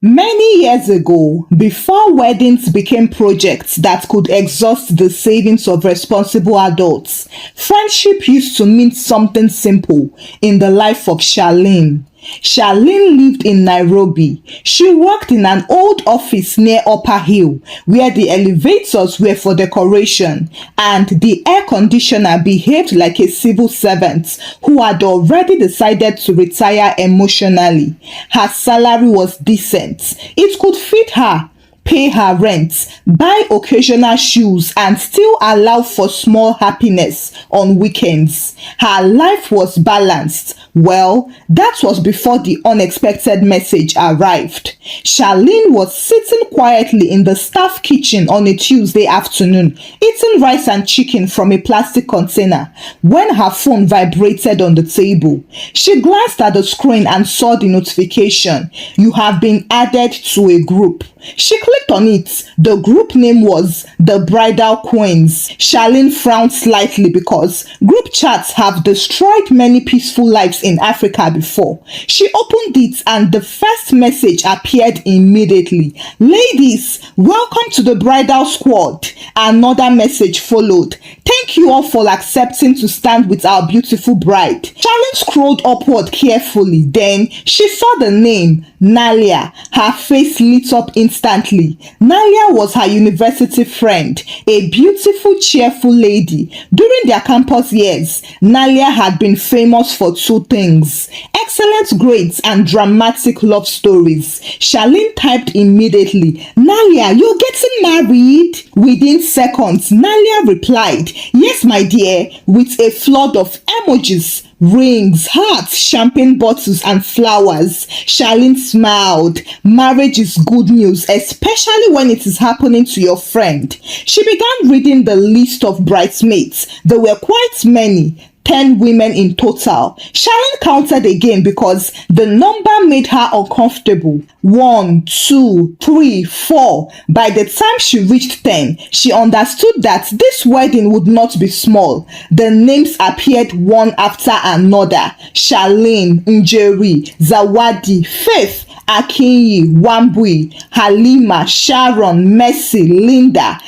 Many years ago, before weddings became projects that could exhaust the savings of responsible adults, friendship used to mean something simple in the life of Charlene. Charlene lived in Nairobi. She worked in an old office near Upper Hill where the elevators were for decoration and the air conditioner behaved like a civil servant who had already decided to retire emotionally. Her salary was decent. It could feed her, pay her rent, buy occasional shoes, and still allow for small happiness on weekends. Her life was balanced. Well, that was before the unexpected message arrived. Charlene was sitting quietly in the staff kitchen on a Tuesday afternoon, eating rice and chicken from a plastic container, when her phone vibrated on the table. She glanced at the screen and saw the notification. "You have been added to a group." She clicked on it. The group name was the Bridal Queens. Charlene frowned slightly because group chats have destroyed many peaceful lives in Africa before. She opened it and the first message appeared immediately. "Ladies, welcome to the Bridal Squad." Another message followed. "Thank you all for accepting to stand with our beautiful bride." Charlene scrolled upward carefully. Then she saw the name, Nalia. Her face lit up instantly. Nalia was her university friend, a beautiful, cheerful lady. During their campus years, Nalia had been famous for two things: excellent grades and dramatic love stories. Charlene typed immediately, "Nalia, you're getting married?" Within seconds, Nalia replied, "Yes, my dear," with a flood of emojis, rings, hearts, champagne bottles, and flowers. Charlene smiled. Marriage is good news, especially when it is happening to your friend. She began reading the list of bridesmaids. There were quite many. 10 women in total. Charlene counted again because the number made her uncomfortable. 1, 2, 3, 4. By the time she reached 10, she understood that this wedding would not be small. The names appeared one after another: Charlene, Njeri, Zawadi, Faith, Akinyi, Wambui, Halima, Sharon, Mercy, Linda.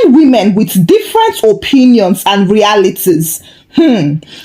10 women with different opinions and realities.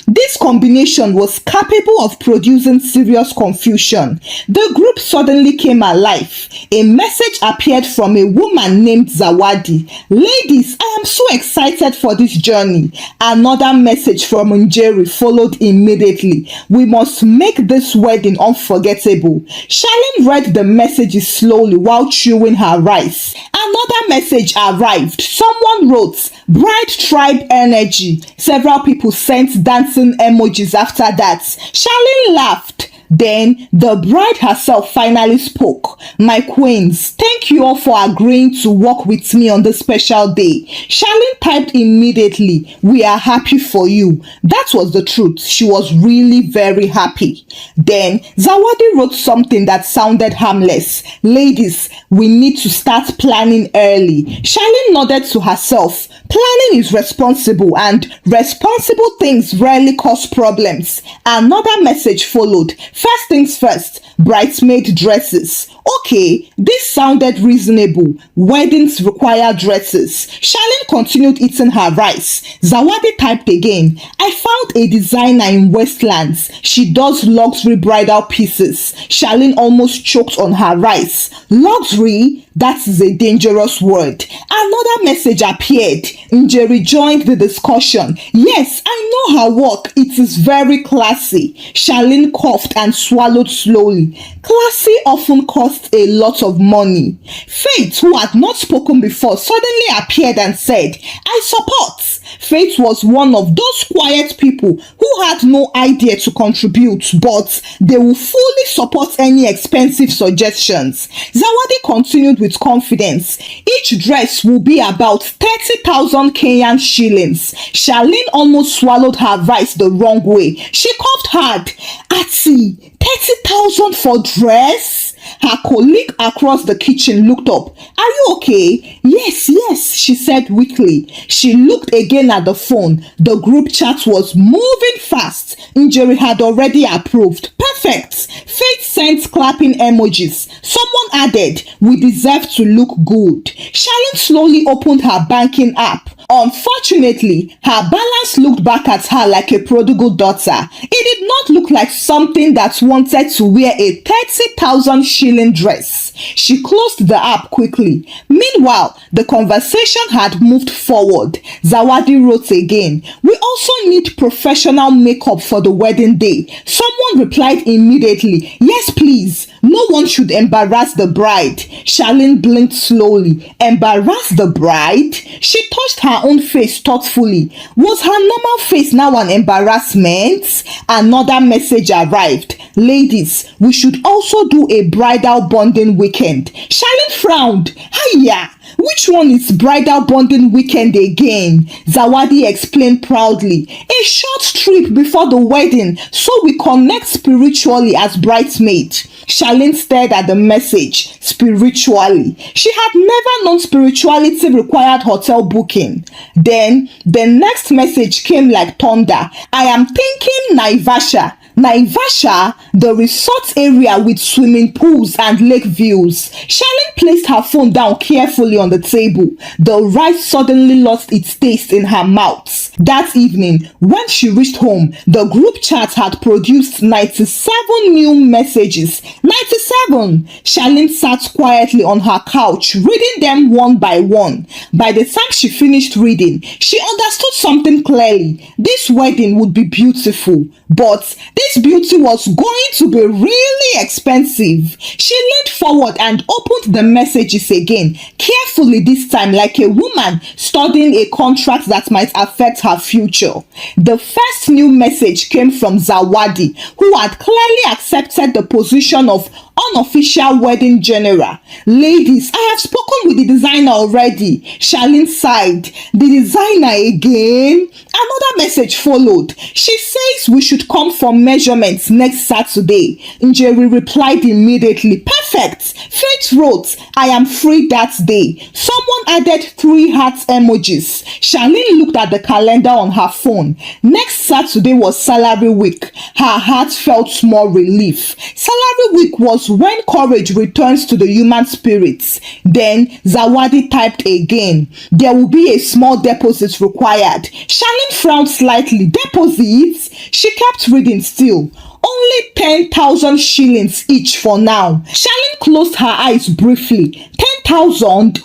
This combination was capable of producing serious confusion. The group suddenly came alive. A message appeared from a woman named Zawadi. "Ladies, I am so excited for this journey." Another message from Njeri followed immediately. "We must make this wedding unforgettable." Charlene read the messages slowly while chewing her rice. Another message arrived. Someone wrote, "Bride Tribe Energy." Several people sent dancing emojis after that. Charlene laughed. Then the bride herself finally spoke. "My queens, thank you all for agreeing to work with me on this special day." Charlene typed immediately, "We are happy for you." That was the truth. She was really very happy. Then Zawadi wrote something that sounded harmless. "Ladies, we need to start planning early." Charlene nodded to herself. Planning is responsible, and responsible things rarely cause problems. Another message followed. "First things first, bridesmaid dresses." Okay, this sounded reasonable. Weddings require dresses. Charlene continued eating her rice. Zawadi typed again, "I found a designer in Westlands. She does luxury bridal pieces." Charlene almost choked on her rice. Luxury? That is a dangerous word. Another message appeared. Njeri joined the discussion. "Yes, I know her work. It is very classy." Charlene coughed and swallowed slowly. Classy often costs a lot of money. Faith, who had not spoken before, suddenly appeared and said, "I support." Faith was one of those quiet people who had no idea to contribute, but they will fully support any expensive suggestions. Zawadi continued with confidence. "Each dress will be about 30,000 Kenyan shillings." Charlene almost swallowed her rice the wrong way. She coughed hard. "Ati, 30,000 for dress?" Her colleague across the kitchen looked up. Are you okay? Yes, yes, she said weakly. She looked again at the phone. The group chat was moving fast. Njeri had already approved. Perfect. Faith sent clapping emojis. Someone added, we deserve to look good. Charlene slowly opened her banking app. Unfortunately, her balance looked back at her like a prodigal daughter. It did not look like something that wanted to wear a 30,000 shilling dress. She closed the app quickly. Meanwhile, the conversation had moved forward. Zawadi wrote again, we also need professional makeup for the wedding day. Someone replied immediately, yes please. No one should embarrass the bride. Charlene blinked slowly. Embarrass the bride? She touched her own face thoughtfully. Was her normal face now an embarrassment? Another message arrived. Ladies, we should also do a bridal bonding weekend. Charlene frowned. Hiya! Which one is bridal bonding weekend again? Zawadi explained proudly. A short trip before the wedding so we connect spiritually as bridesmaids. Charlene stared at the message. Spiritually. She had never known spirituality required hotel booking. Then the next message came like thunder. I am thinking Naivasha. Naivasha, the resort area with swimming pools and lake views. Charlene placed her phone down carefully on the table. The rice suddenly lost its taste in her mouth. That evening, when she reached home, the group chat had produced 97 new messages. 97! Charlene sat quietly on her couch, reading them one by one. By the time she finished reading, she understood something clearly. This wedding would be beautiful, but this beauty was going to be really expensive. She leaned forward and opened the messages again, carefully this time like a woman studying a contract that might affect her future. The first new message came from Zawadi, who had clearly accepted the position of unofficial wedding general. Ladies, I have spoken with the designer already. Charlene sighed. The designer again? Another message followed. She says we should come for measurements next Saturday. Njeri replied immediately. Perfect. Faith wrote, I am free that day. Someone added 3 heart emojis. Charlene looked at the calendar on her phone. Next Saturday was salary week. Her heart felt small relief. Salary week was when courage returns to the human spirits. Then Zawadi typed again. There will be a small deposit required. Charlene frowned slightly. Deposits? She kept reading still. Only 10,000 shillings each for now. Charlene closed her eyes briefly. 10,000?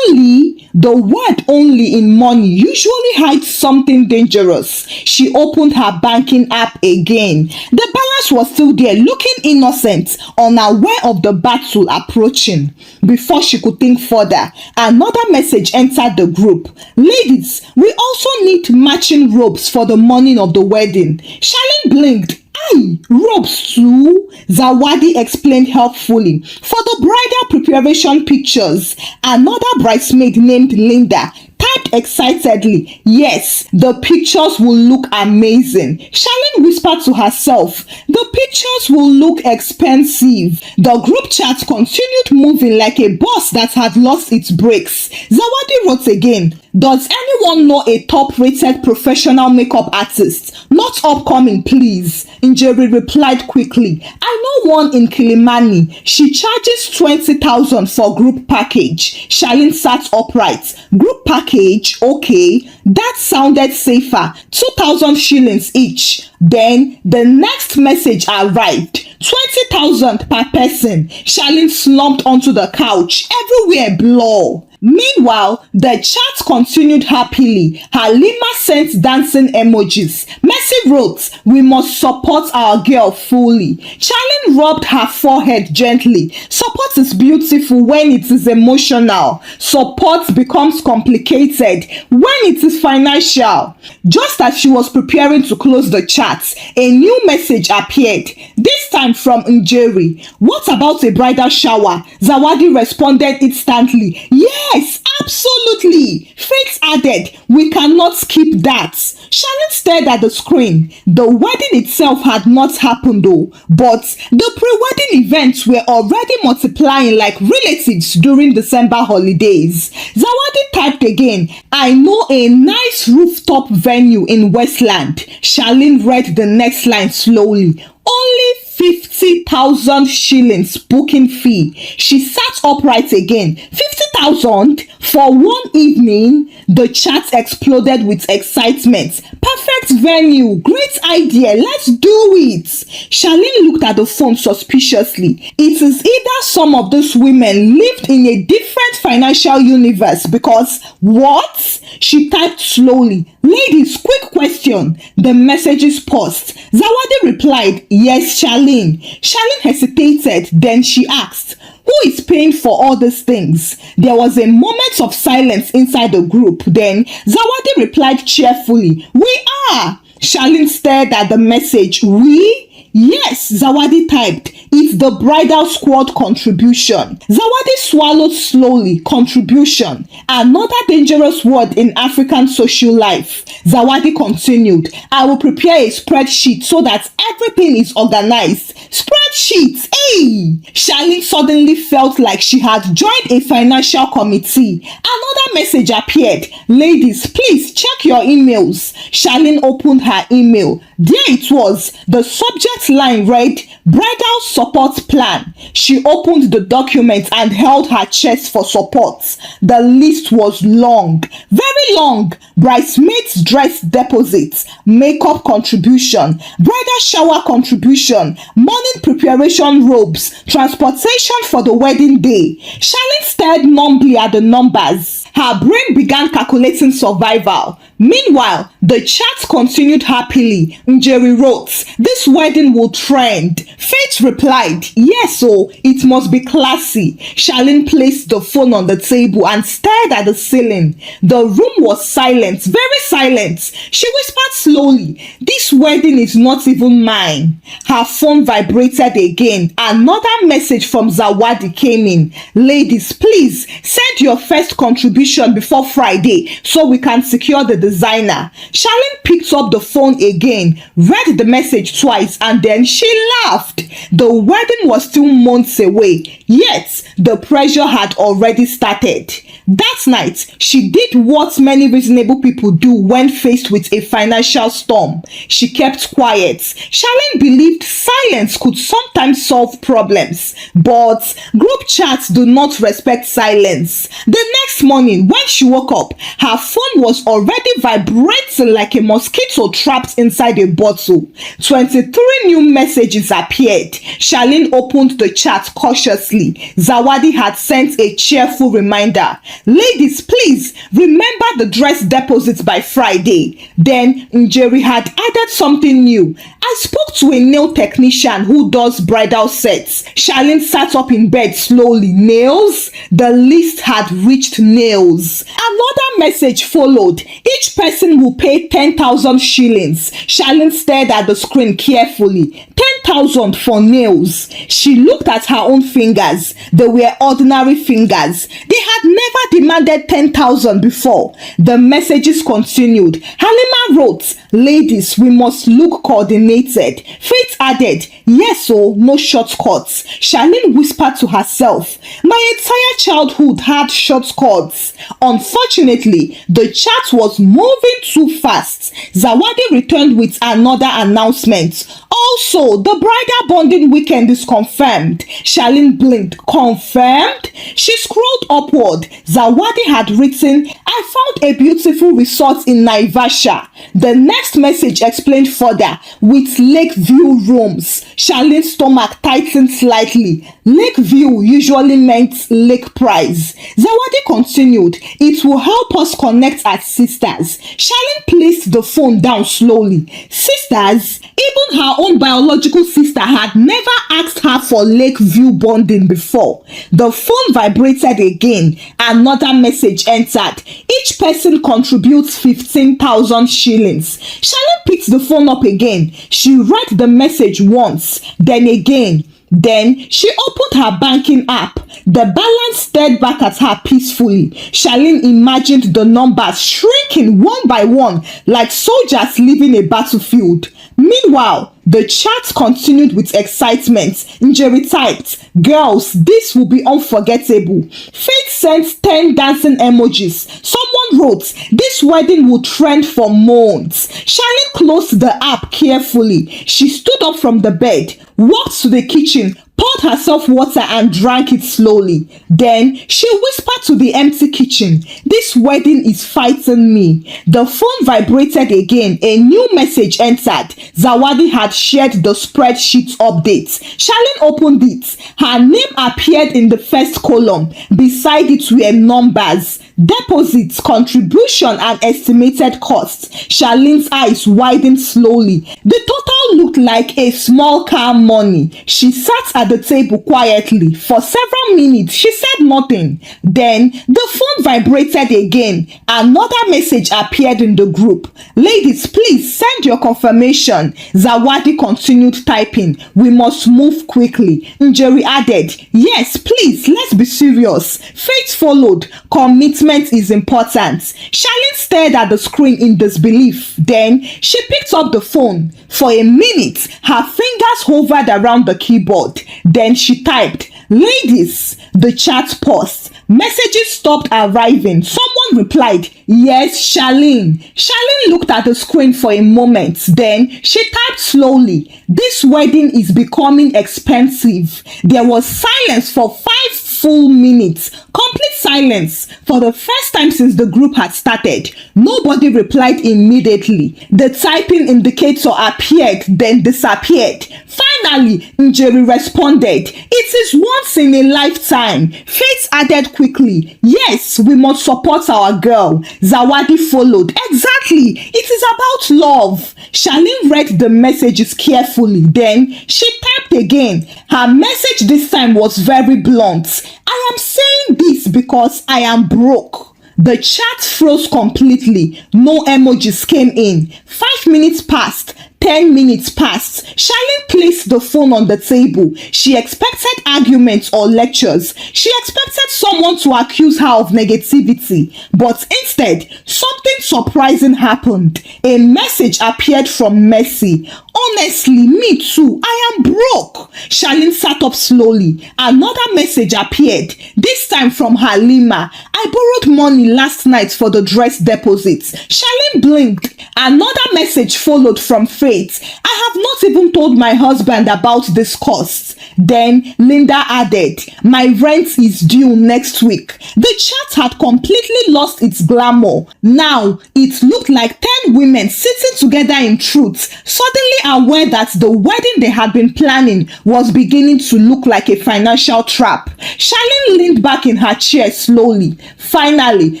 Only? The word only in money usually hides something dangerous. She opened her banking app again. The balance was still there, looking innocent, unaware of the battle approaching. Before she could think further, another message entered the group. Ladies, we also need matching robes for the morning of the wedding. Charlene blinked. Aye, robes too? Zawadi explained helpfully. For the bridal preparation pictures, another bridesmaid named Linda typed excitedly, yes, the pictures will look amazing. Charlene whispered to herself, the pictures will look expensive. The group chat continued moving like a bus that had lost its brakes. Zawadi wrote again, does anyone know a top-rated professional makeup artist? Not upcoming, please. Njeri replied quickly, I know one in Kilimani. She charges 20,000 for group package. Charlene sat upright. Group package? Okay. That sounded safer. 2,000 shillings each. Then the next message arrived. 20,000 per person. Charlene slumped onto the couch. Everywhere blur. Meanwhile, the chat continued happily. Halima sent dancing emojis. Mercy wrote, we must support our girl fully. Charlene rubbed her forehead gently. Support is beautiful when it is emotional. Support becomes complicated when it is financial. Just as she was preparing to close the chat, a new message appeared. This time from Njeri. What about a bridal shower? Zawadi responded instantly. Yes, Absolutely. Faith added, we cannot skip that. Charlene stared at the screen. The wedding itself had not happened though, but the pre-wedding events were already multiplying like relatives during December holidays. Zawadi typed again, I know a nice rooftop venue in Westland. Charlene read the next line slowly. Only 50,000 shillings booking fee. She sat upright again. 50,000 for one evening? The chat exploded with excitement. Perfect venue. Great idea. Let's do it. Charlene looked at the phone suspiciously. It is either some of those women lived in a different financial universe because what? She typed slowly. Ladies, quick question. The messages paused. Zawadi replied, yes, Charlene. Charlene hesitated, then she asked, who is paying for all these things? There was a moment of silence inside the group. Then Zawadi replied cheerfully, we are. Charlene stared at the message. We? Yes, Zawadi typed. It's the bridal squad contribution. Zawadi swallowed slowly. Contribution. Another dangerous word in African social life. Zawadi continued. I will prepare a spreadsheet so that everything is organized. Spreadsheet. Hey! Charlene suddenly felt like she had joined a financial committee. Another message appeared. Ladies, please check your emails. Charlene opened her email. There it was. The subject line read, Bridal Support Plan. She opened the document and held her chest for support. The list was long, very long. Bridesmaids dress deposits, makeup contribution, bridal shower contribution, morning preparation robes, transportation for the wedding day. Charlene stared numbly at the numbers. Her brain began calculating survival. Meanwhile, the chat continued happily. Njeri wrote, this wedding will trend. Faith replied, yes, so it must be classy. Charlene placed the phone on the table and stared at the ceiling. The room was silent, very silent. She whispered slowly, this wedding is not even mine. Her phone vibrated again. Another message from Zawadi came in. Ladies, please send your first contribution before Friday so we can secure the designer. Charlene picked up the phone again, read the message twice, and then she laughed. The wedding was still months away, yet the pressure had already started. That night, she did what many reasonable people do when faced with a financial storm. She kept quiet. Charlene believed silence could sometimes solve problems, but group chats do not respect silence. The next morning, when she woke up, her phone was already vibrating like a mosquito trapped inside a bottle. 23 new messages appeared. Charlene opened the chat cautiously. Zawadi had sent a cheerful reminder. Ladies, please remember the dress deposit by Friday. Then Njeri had added something new. I spoke to a nail technician who does bridal sets. Charlene sat up in bed slowly. Nails? The list had reached nails. Another message followed. Each person will pay 10,000 shillings. Charlene stared at the screen carefully. 10,000 for nails. She looked at her own fingers. They were ordinary fingers. They had never demanded 10,000 before. The messages continued. Halima wrote, ladies, we must look coordinated. Faith added, yes, so no shortcuts. Charlene whispered to herself, my entire childhood had shortcuts. Unfortunately, the chat was moving too fast. Zawadi returned with another announcement. Also, the bridal bonding weekend is confirmed. Charlene blinked. Confirmed? She scrolled upward. Zawadi had written, I found a beautiful resort in Naivasha. The next message explained further, with lake view rooms. Charlene's stomach tightened slightly. Lake view usually meant lake price. Zawadi continued, it will help us connect as sisters. Charlene placed the phone down slowly. Sisters? Even her own biological sister had never asked her for lake view bonding before. The phone vibrated again. Another message entered. Each person contributes 15,000 shillings. Charlene picked the phone up again. She read the message once, then again. Then she opened her banking app. The balance stared back at her peacefully. Charlene imagined the numbers shrinking one by one like soldiers leaving a battlefield. Meanwhile, the chat continued with excitement. Njeri typed, "Girls, this will be unforgettable." Faith sent 10 dancing emojis. Someone wrote, "This wedding will trend for months." Charlene closed the app carefully. She stood up from the bed, walked to the kitchen, poured herself water and drank it slowly. Then she whispered to the empty kitchen, "This wedding is fighting me." The phone vibrated again. A new message entered. Zawadi had shared the spreadsheet updates. Charlene opened it. Her name appeared in the first column. Beside it were numbers, deposits, contribution, and estimated costs. Charlene's eyes widened slowly. The total looked like a small car money. She sat at the table quietly. For several minutes, she said nothing. Then the phone vibrated again. Another message appeared in the group. "Ladies, please send your confirmation." Zawadi continued typing. "We must move quickly." Njeri added, "Yes, please, let's be serious." Faith followed. "Commitment is important." Charlene stared at the screen in disbelief. Then she picked up the phone. For a minute, her fingers hovered around the keyboard. Then she typed, "Ladies." The chat paused. Messages stopped arriving. Someone replied, "Yes, Charlene." Charlene looked at the screen for a moment. Then she typed slowly, "This wedding is becoming expensive." There was silence for 5 full minutes. Complete silence. For the first time since the group had started, nobody replied immediately. The typing indicator appeared, then disappeared. Finally, Njeri responded, "It is once in a lifetime." Faith added quickly, "Yes, we must support our girl." Zawadi followed, "Exactly, it is about love." Charlene read the messages carefully. Then she typed again. Her message this time was very blunt. "I am saying this because I am broke." The chat froze completely. No emojis came in. 5 minutes passed. 10 minutes passed. Charlene placed the phone on the table. She expected arguments or lectures. She expected someone to accuse her of negativity. But instead, something surprising happened. A message appeared from Mercy. "Honestly, me too. I am broke." Charlene sat up slowly. Another message appeared, this time from Halima. "I borrowed money last night for the dress deposits." Charlene blinked. Another message followed from Faith. "I have not even told my husband about this cost." Then Linda added, "My rent is due next week." The chat had completely lost its glamour. Now it looked like 10 women sitting together in truth, suddenly aware that the wedding they had been planning was beginning to look like a financial trap. Charlene leaned back in her chair slowly. Finally,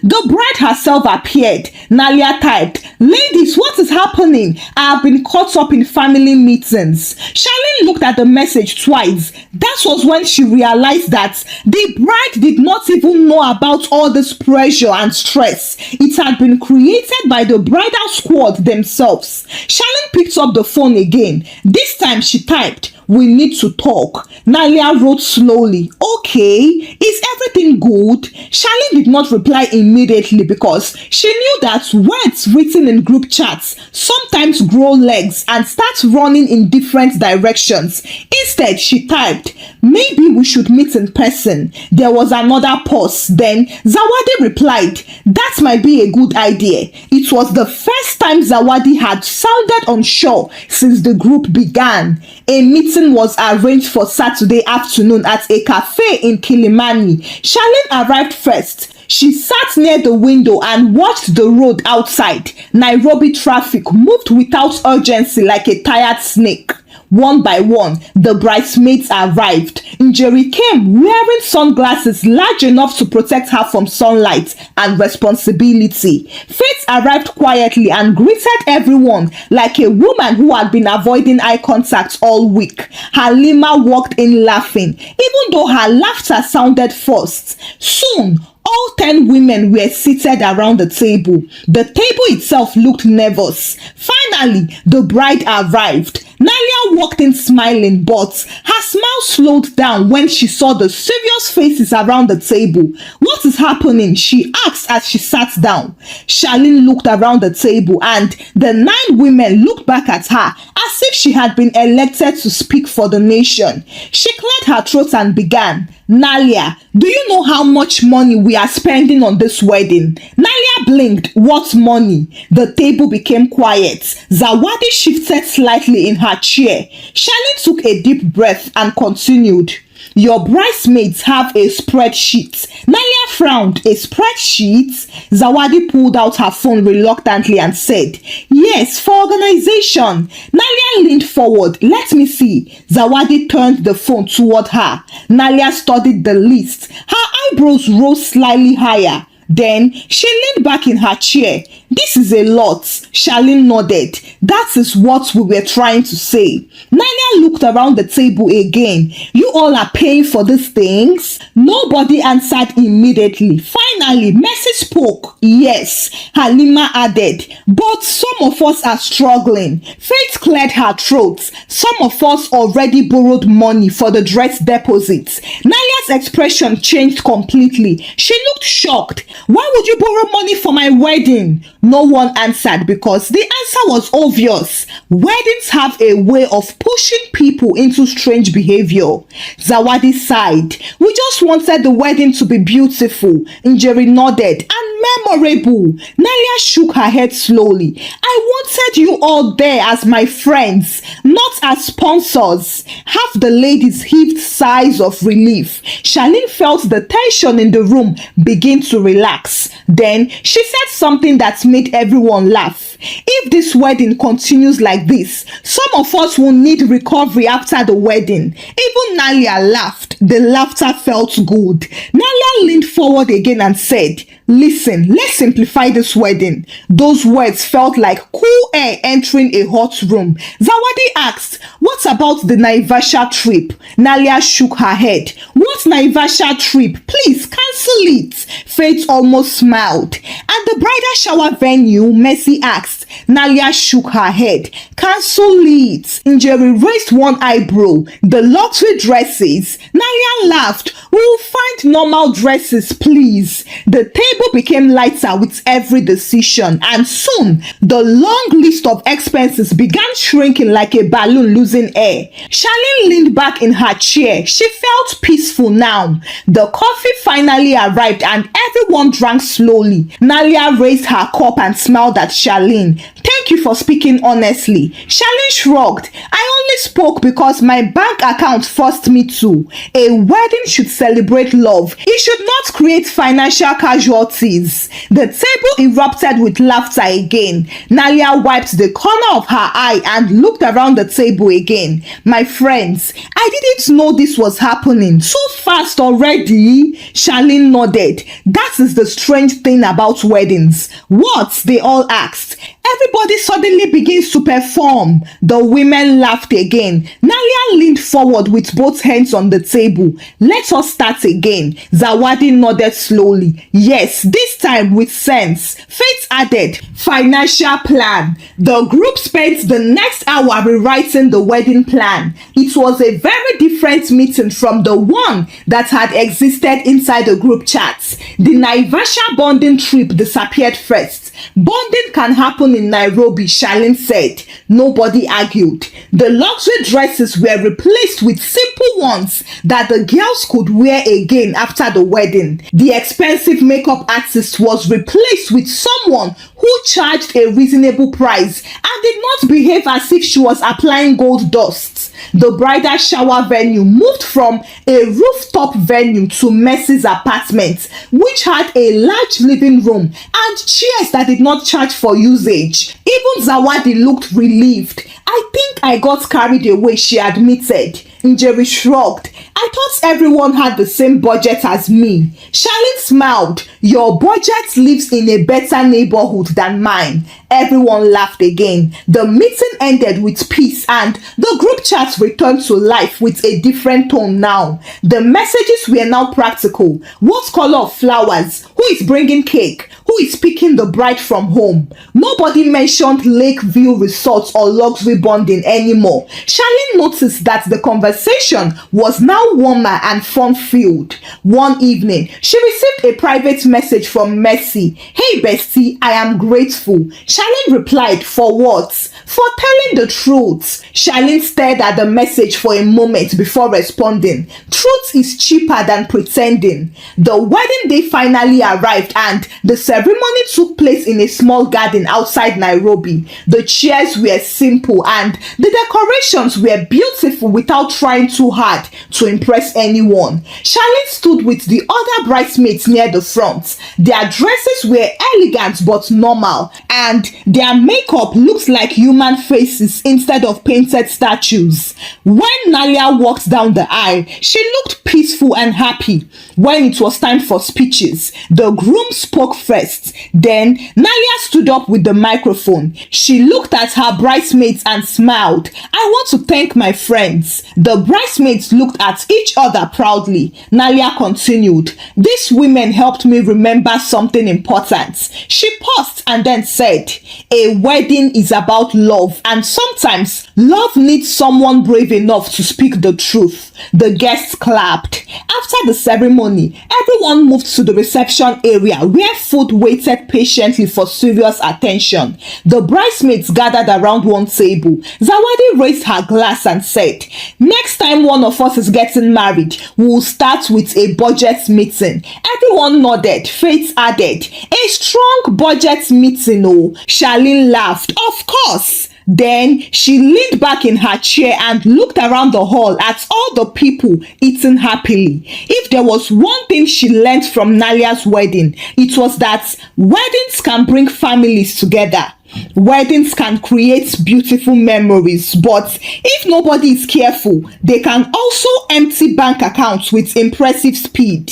the bride herself appeared. Nalia typed, "Ladies, what is happening? I have been caught up in family meetings." Charlene looked at the message twice. That was when she realized that the bride did not even know about all this pressure and stress. It had been created by the bridal squad themselves. Charlene picked up the phone again. This time she typed, "We need to talk." Nalia wrote slowly, "Okay, is everything good?" Charlene did not reply immediately because she knew that words written in group chats sometimes grow legs and start running in different directions. Instead, she typed, "Maybe we should meet in person." There was another pause. Then Zawadi replied, "That might be a good idea." It was the first time Zawadi had sounded unsure since the group began. A meeting was arranged for Saturday afternoon at a cafe in Kilimani. Charlene arrived first. She sat near the window and watched the road outside. Nairobi traffic moved without urgency like a tired snake. One by one, the bridesmaids arrived. Njeri came wearing sunglasses large enough to protect her from sunlight and responsibility. Faith arrived quietly and greeted everyone like a woman who had been avoiding eye contact all week. Halima walked in laughing, even though her laughter sounded forced. Soon, All 10 women were seated around the table. The table itself looked nervous. Finally, the bride arrived. Nalia walked in smiling, but her smile slowed down when she saw the serious faces around the table. "What is happening?" she asked as she sat down. Charlene looked around the table and the 9 women looked back at her as if she had been elected to speak for the nation. She cleared her throat and began, "Nalia, do you know how much money we are spending on this wedding?" Nalia blinked. "What money?" The table became quiet. Zawadi shifted slightly in her chair. Charlene took a deep breath and continued, "Your bridesmaids have a spreadsheet." Nalia frowned. "A spreadsheet?" Zawadi pulled out her phone reluctantly and said, "Yes, for organization." Nalia leaned forward. "Let me see." Zawadi turned the phone toward her. Nalia studied the list. Her eyebrows rose slightly higher. Then she leaned back in her chair. "This is a lot." Charlene nodded. "That is what we were trying to say." Nalia looked around the table again. "You all are paying for these things?" Nobody answered immediately. Finally, Mercy spoke. "Yes," Halima added, "but some of us are struggling." Faith cleared her throat. "Some of us already borrowed money for the dress deposits." Nalia's expression changed completely. She looked shocked. "Why would you borrow money for my wedding?" No one answered because the answer was obvious. Weddings have a way of pushing people into strange behavior. Zawadi sighed. "We just wanted the wedding to be beautiful." Njeri nodded. "And memorable." Nalia shook her head slowly. "I wanted you all there as my friends, not as sponsors." Half the ladies heaved sighs of relief. Charlene felt the tension in the room begin to relax. Then she said something that made everyone laugh. "If this wedding continues like this, some of us will need recovery after the wedding." Even Nalia laughed. The laughter felt good. Nalia leaned forward again and said, "Listen, let's simplify this wedding." Those words felt like cool air entering a hot room. Zawadi asked, "What about the Naivasha trip?" Nalia shook her head. "What Naivasha trip? Please cancel it." Faith almost smiled. "At the bridal shower venue?" Mercy asked. Nalia shook her head. "Cancel it." Njeri raised one eyebrow. "The luxury dresses?" Nalia laughed. "We'll find normal dresses, please." The table became lighter with every decision, and soon the long list of expenses began shrinking like a balloon losing air. Charlene leaned back in her chair. She felt peaceful now. The coffee finally arrived and everyone drank slowly. Nalia raised her cup and smiled at Charlene. "Thank you for speaking honestly." Charlene shrugged. "I only spoke because my bank account forced me to. A wedding should celebrate love. It should not create financial casualties." The table erupted with laughter again. Nalia wiped the corner of her eye and looked around the table again. "My friends, I didn't know this was happening so fast already." Charlene nodded. "That is the strange thing about weddings." "What?" they all asked. Everybody suddenly begins to perform. The women laughed again. Nalia leaned forward with both hands on the table. "Let us start again." Zawadi nodded slowly. "Yes, this time with sense." Faith added, "Financial plan." The group spent the next hour rewriting the wedding plan. It was a very different meeting from the one that had existed inside the group chats. The Naivasha bonding trip disappeared first. Bonding can happen in Nairobi, Charlene said. Nobody argued. The luxury dresses were replaced with simple ones that the girls could wear again after the wedding. The expensive makeup artist was replaced with someone who charged a reasonable price and did not behave as if she was applying gold dust. The bridal shower venue moved from a rooftop venue to Mercy's apartment, which had a large living room and chairs that did not charge for usage. Even Zawadi looked relieved. "I think I got carried away," she admitted. Njeri shrugged. "I thought everyone had the same budget as me." Charlene smiled. "Your budget lives in a better neighborhood than mine." Everyone laughed again. The meeting ended with peace and the group chat returned to life with a different tone now. The messages were now practical. What color of flowers? Who is bringing cake? Who is picking the bride from home? Nobody mentioned Lakeview resorts or luxury bonding anymore. Charlene noticed that the conversation was now warmer and fun-filled. One evening, she received a private message from Mercy. "Hey bestie, I am grateful." Charlene replied, "For what?" "For telling the truth." Charlene stared at the message for a moment before responding. Truth is cheaper than pretending. The wedding day finally arrived and the ceremony took place in a small garden outside Nairobi. The chairs were simple and the decorations were beautiful without trying too hard to impress anyone. Charlene stood with the other bridesmaids near the front. Their dresses were elegant but normal, and their makeup looked like human faces instead of painted statues. When Nalia walked down the aisle, she looked peaceful and happy. When it was time for speeches, the groom spoke first. Then Nalia stood up with the microphone. She looked at her bridesmaids and smiled. "I want to thank my friends." The bridesmaids looked at each other proudly. Nalia continued, "These women helped me remember something important." She paused and then said, "A wedding is about love, and sometimes love needs someone brave enough to speak the truth." The guests clapped. After the ceremony, everyone moved to the reception area where food waited patiently for serious attention. The bridesmaids gathered around one table. Zawadi raised her glass and said, "Next time one of us is getting married, we'll start with a budget meeting." Everyone nodded. Faith added, "A strong budget meeting, oh." Charlene laughed. "Of course." Then she leaned back in her chair and looked around the hall at all the people eating happily. If there was one thing she learned from Nalia's wedding, it was that weddings can bring families together. Weddings can create beautiful memories, but if nobody is careful, they can also empty bank accounts with impressive speed.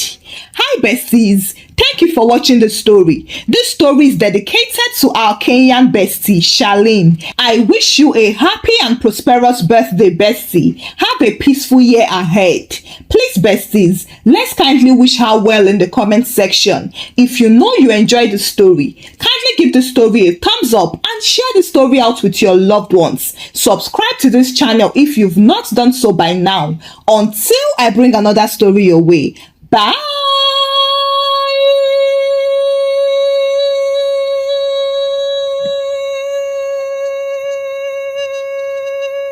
Hi besties, thank you for watching the story. This story is dedicated to our Kenyan bestie, Charlene. I wish you a happy and prosperous birthday, bestie. Have a peaceful year ahead. Please, besties, let's kindly wish her well in the comment section. If you know you enjoyed the story, kindly give the story a thumbs up and share the story out with your loved ones. Subscribe to this channel if you've not done so by now. Until I bring another story your way. Bye.